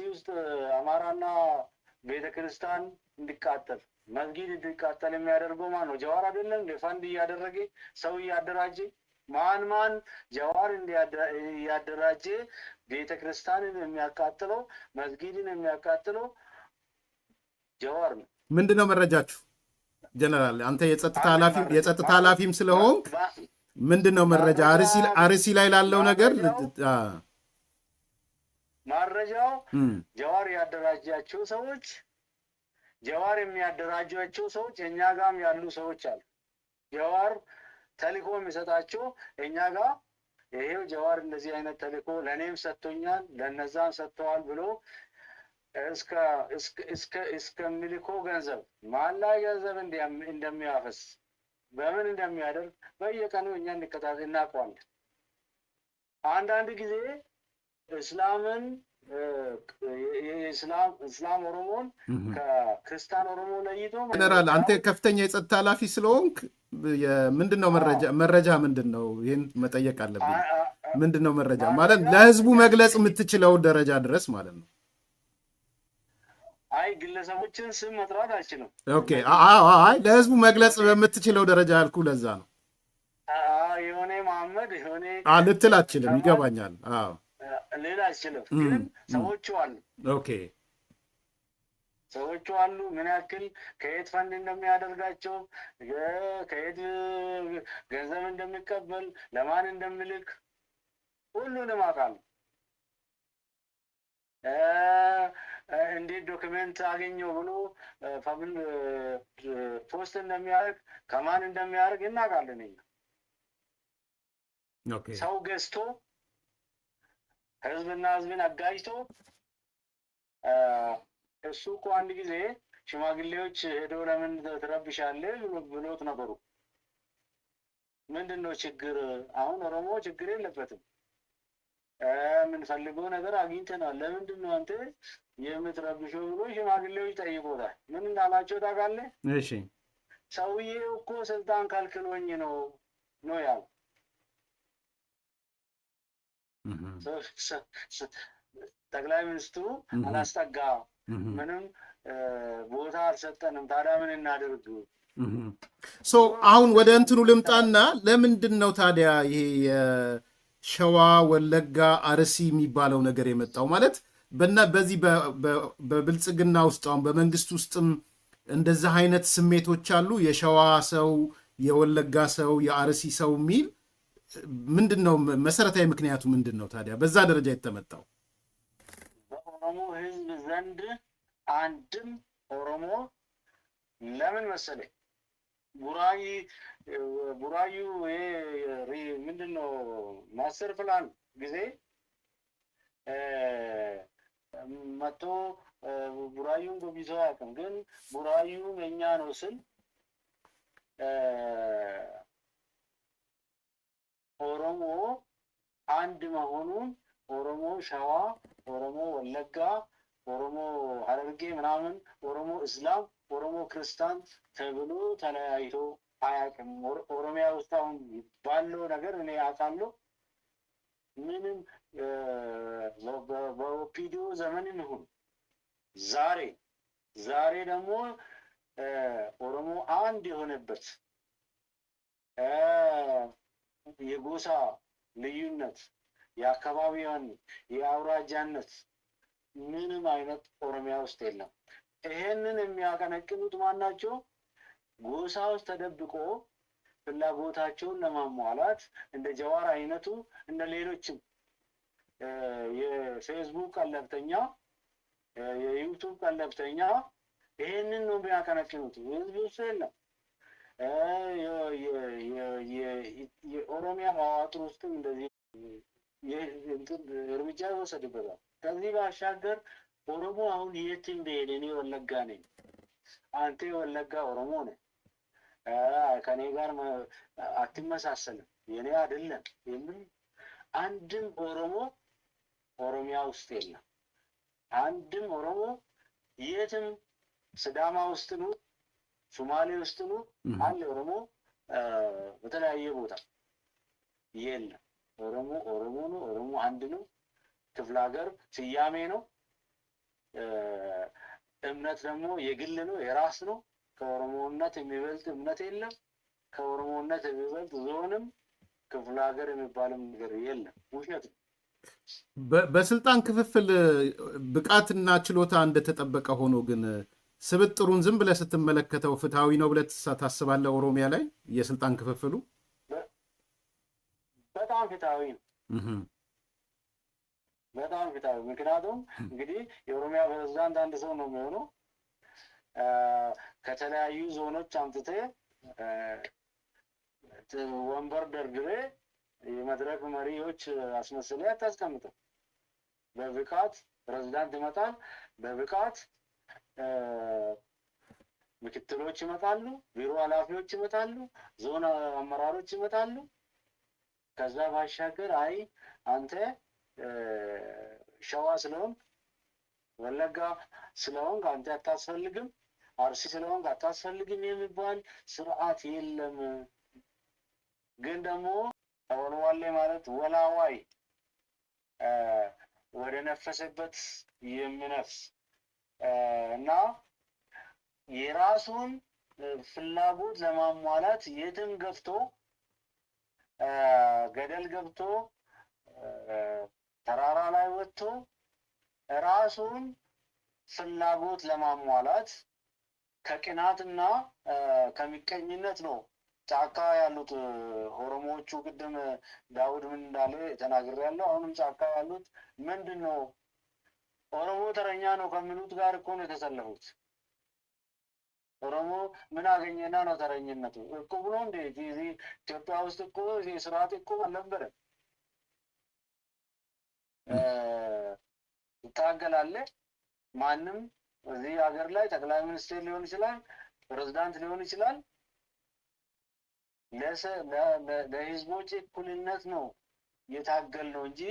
ውስጥ አማራና ቤተክርስቲያን እንዲቃጠል መስጊድ እንዲቃጠል የሚያደርገው ማን ነው? ጀዋር አይደለም? ለፋንድ እያደረገ ሰው እያደራጀ ማን ጀዋር እያደራጀ ቤተክርስቲያንን የሚያቃጥለው መስጊድን የሚያቃጥለው ጀዋር ነው። ምንድነው መረጃችሁ ጀነራል? አንተ የጸጥታ ኃላፊም ስለሆንክ ምንድነው መረጃ አርሲ ላይ ላለው ነገር? መረጃው ጀዋር ያደራጃቸው ሰዎች ጀዋር የሚያደራጃቸው ሰዎች እኛ ጋም ያሉ ሰዎች አሉ። ጀዋር ተልእኮ የሚሰጣቸው እኛ ጋር ይሄው ጀዋር እንደዚህ አይነት ተልእኮ ለኔም ሰጥቶኛል ለነዛም ሰጥተዋል ብሎ እስከ ሚልኮ ገንዘብ ማን ላይ ገንዘብ እንደሚያፈስ በምን እንደሚያደርግ በየቀኑ እኛ እንከታተል እናውቀዋለን። አንዳንድ ጊዜ እስላምን እስላም ኦሮሞን ከክርስቲያን ኦሮሞ ለይቶ ጀነራል አንተ ከፍተኛ የጸጥታ ኃላፊ ስለሆንክ ምንድነው መረጃ ምንድነው? ይሄን መጠየቅ አለብኝ። ምንድነው መረጃ ማለት ለህዝቡ መግለጽ የምትችለው ደረጃ ድረስ ማለት ነው? አይ ግለሰቦችን ስም መጥራት አልችልም። ኦኬ አይ ለህዝቡ መግለጽ በምትችለው ደረጃ ያልኩ ለዛ ነው። የሆነ መሐመድ የሆነ ልትል አትችልም። ይገባኛል። አዎ ሌላ አልችልም። ግን ሰዎቹ አሉ። ኦኬ ሰዎቹ አሉ። ምን ያክል ከየት ፈንድ እንደሚያደርጋቸው ከየት ገንዘብ እንደሚቀበል ለማን እንደሚልክ ሁሉንም አውቃለሁ። እንዴት ዶክመንት አገኘው ብሎ ፖስት እንደሚያደርግ ከማን እንደሚያደርግ እናውቃለን። እኛ ሰው ገዝቶ ህዝብና ህዝብን አጋጅቶ እሱ እኮ አንድ ጊዜ ሽማግሌዎች ሄደው ለምን ትረብሻለህ ብሎት ነበሩ። ምንድነው ችግር? አሁን ኦሮሞ ችግር የለበትም። የምንፈልገው ነገር አግኝተናል። ለምንድን ነው አንተ የምትረብሸው ብሎ ሽማግሌዎች ጠይቆታል። ምን እንዳላቸው ታውቃለህ? እሺ ሰውዬው እኮ ስልጣን ከልክሎኝ ነው ያለው። ጠቅላይ ሚኒስትሩ አላስጠጋ ምንም ቦታ አልሰጠንም። ታዲያ ምን እናድርግ? አሁን ወደ እንትኑ ልምጣና ለምንድን ነው ታዲያ ይሄ የሸዋ ወለጋ አርሲ የሚባለው ነገር የመጣው? ማለት በዚህ በብልጽግና ውስጥ አሁን በመንግስት ውስጥም እንደዚህ አይነት ስሜቶች አሉ። የሸዋ ሰው፣ የወለጋ ሰው፣ የአርሲ ሰው የሚል ምንድነው መሰረታዊ ምክንያቱ ምንድነው ታዲያ በዛ ደረጃ የተመጣው? በኦሮሞ ህዝብ ዘንድ አንድም ኦሮሞ ለምን መሰለኝ ቡራዩ ምንድነው ማስተር ፕላን ጊዜ መጥቶ ቡራዩን ጎብኝቶ አያውቅም። ግን ቡራዩ የኛ ነው ስል ኦሮሞ አንድ መሆኑን ኦሮሞ ሸዋ፣ ኦሮሞ ወለጋ፣ ኦሮሞ ሀረርጌ ምናምን፣ ኦሮሞ እስላም፣ ኦሮሞ ክርስቲያን ተብሎ ተለያይቶ አያውቅም። ኦሮሚያ ውስጥ አሁን ባለው ነገር እኔ አውቃለሁ። ምንም በኦፒዲዮ ዘመንም ይሁን ዛሬ ደግሞ ኦሮሞ አንድ የሆነበት የጎሳ ልዩነት፣ የአካባቢያን የአውራጃነት ምንም አይነት ኦሮሚያ ውስጥ የለም። ይሄንን የሚያቀነቅኑት ማናቸው? ጎሳ ውስጥ ተደብቆ ፍላጎታቸውን ለማሟላት እንደ ጀዋር አይነቱ እንደ ሌሎችም የፌስቡክ ቀለብተኛ የዩቱብ ቀለብተኛ ይሄንን ነው የሚያቀነቅኑት። ህዝብ ውስጥ የለም። የኦሮሚያ መዋቅር ውስጥም እንደዚህ እርምጃ ይወሰድበታል። ከዚህ ባሻገር ኦሮሞ አሁን የት እንደሄደ እኔ ወለጋ ነኝ፣ አንተ የወለጋ ኦሮሞ ነህ፣ ከኔ ጋር አትመሳሰልም፣ የኔ አይደለም የሚል አንድም ኦሮሞ ኦሮሚያ ውስጥ የለም። አንድም ኦሮሞ የትም ስዳማ ውስጥ ነው፣ ሶማሌ ውስጥ ነው አለ ኦሮሞ በተለያየ ቦታ የለም። ኦሮሞ ነው። ኦሮሞ አንድ ነው። ክፍለ ሀገር ስያሜ ነው። እምነት ደግሞ የግል ነው፣ የራስ ነው። ከኦሮሞነት የሚበልጥ እምነት የለም። ከኦሮሞነት የሚበልጥ ዞንም ክፍለ ሀገር የሚባልም ነገር የለም። ውሸት ነው። በስልጣን ክፍፍል ብቃትና ችሎታ እንደተጠበቀ ሆኖ ግን ስብጥሩን ዝም ብለህ ስትመለከተው ፍትሐዊ ነው ብለህ ታስባለህ? ኦሮሚያ ላይ የስልጣን ክፍፍሉ በጣም ፍትሐዊ ነው። በጣም ፍትሐዊ። ምክንያቱም እንግዲህ የኦሮሚያ ፕሬዝዳንት አንድ ሰው ነው የሚሆነው። ከተለያዩ ዞኖች አምጥተህ ወንበር ደርድሬ የመድረክ መሪዎች አስመስለህ አታስቀምጥም። በብቃት ፕሬዝዳንት ይመጣል፣ በብቃት ምክትሎች ይመጣሉ፣ ቢሮ ኃላፊዎች ይመጣሉ፣ ዞን አመራሮች ይመጣሉ። ከዛ ባሻገር አይ አንተ ሸዋ ስለሆንክ ወለጋ ስለሆንክ አንተ አታስፈልግም፣ አርሲ ስለሆንክ አታስፈልግም የሚባል ስርዓት የለም። ግን ደግሞ ወልዋሌ ማለት ወላዋይ ወደ ነፈሰበት የሚነፍስ እና የራሱን ፍላጎት ለማሟላት የትም ገብቶ ገደል ገብቶ ተራራ ላይ ወጥቶ ራሱን ፍላጎት ለማሟላት ከቅናትና ከምቀኝነት ነው ጫካ ያሉት ኦሮሞዎቹ። ቅድም ዳውድ ምን እንዳለ ተናግሬያለሁ። አሁንም ጫካ ያሉት ምንድን ነው? ኦሮሞ ተረኛ ነው ከሚሉት ጋር እኮ ነው የተሰለፉት። ኦሮሞ ምን አገኘና ነው ተረኝነቱ? እቁብ ነው እንዴ? እዚህ ኢትዮጵያ ውስጥ እኮ ስርዓት እቁብ አልነበረም። ይታገላለህ። ማንም እዚህ ሀገር ላይ ጠቅላይ ሚኒስትር ሊሆን ይችላል፣ ፕሬዝዳንት ሊሆን ይችላል። ለህዝቦች እኩልነት ነው የታገል ነው እንጂ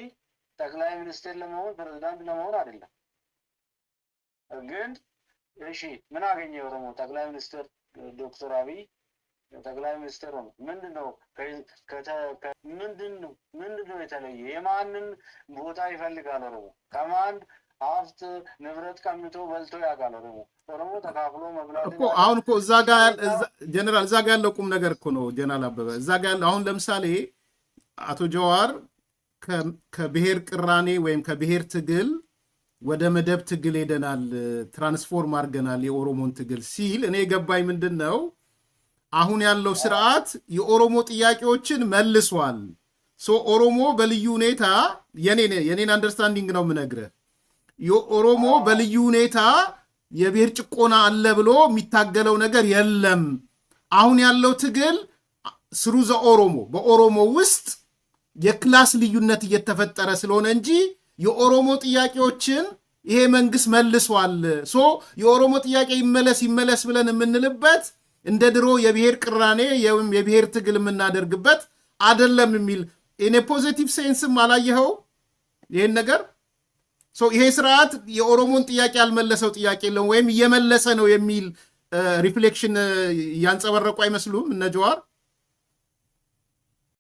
ጠቅላይ ሚኒስትር ለመሆን ፕሬዝዳንት ለመሆን አይደለም። ግን እሺ ምን አገኘ ኦሮሞ? ጠቅላይ ሚኒስትር ዶክተር አብይ ጠቅላይ ሚኒስትር ሆነ። ምንድነው ምንድነው የተለየ? የማንን ቦታ ይፈልጋል ኦሮሞ? ከማን ሀብት ንብረት ቀምቶ በልቶ ያውቃል ኦሮሞ? ኦሮሞ ተካፍሎ መብላት እኮ አሁን እኮ እዛ ጋር ጀነራል እዛ ጋር ያለው ቁም ነገር እኮ ነው ጀነራል አበበ። እዛ ጋር ያለው አሁን ለምሳሌ አቶ ጀዋር ከብሔር ቅራኔ ወይም ከብሔር ትግል ወደ መደብ ትግል ሄደናል፣ ትራንስፎርም አድርገናል የኦሮሞን ትግል ሲል እኔ የገባኝ ምንድን ነው አሁን ያለው ስርዓት የኦሮሞ ጥያቄዎችን መልሷል። ኦሮሞ በልዩ ሁኔታ የኔን አንደርስታንዲንግ ነው የምነግርህ። የኦሮሞ በልዩ ሁኔታ የብሔር ጭቆና አለ ብሎ የሚታገለው ነገር የለም። አሁን ያለው ትግል ስሩ ዘኦሮሞ በኦሮሞ ውስጥ የክላስ ልዩነት እየተፈጠረ ስለሆነ እንጂ የኦሮሞ ጥያቄዎችን ይሄ መንግስት መልሷል። የኦሮሞ ጥያቄ ይመለስ ብለን የምንልበት እንደ ድሮ የብሔር ቅራኔ የብሔር ትግል የምናደርግበት አይደለም የሚል እኔ ፖዚቲቭ ሴንስም አላየኸው ይሄን ነገር? ይሄ ስርዓት የኦሮሞን ጥያቄ ያልመለሰው ጥያቄ የለም ወይም እየመለሰ ነው የሚል ሪፍሌክሽን ያንጸባረቁ አይመስሉም እነ ጀዋር?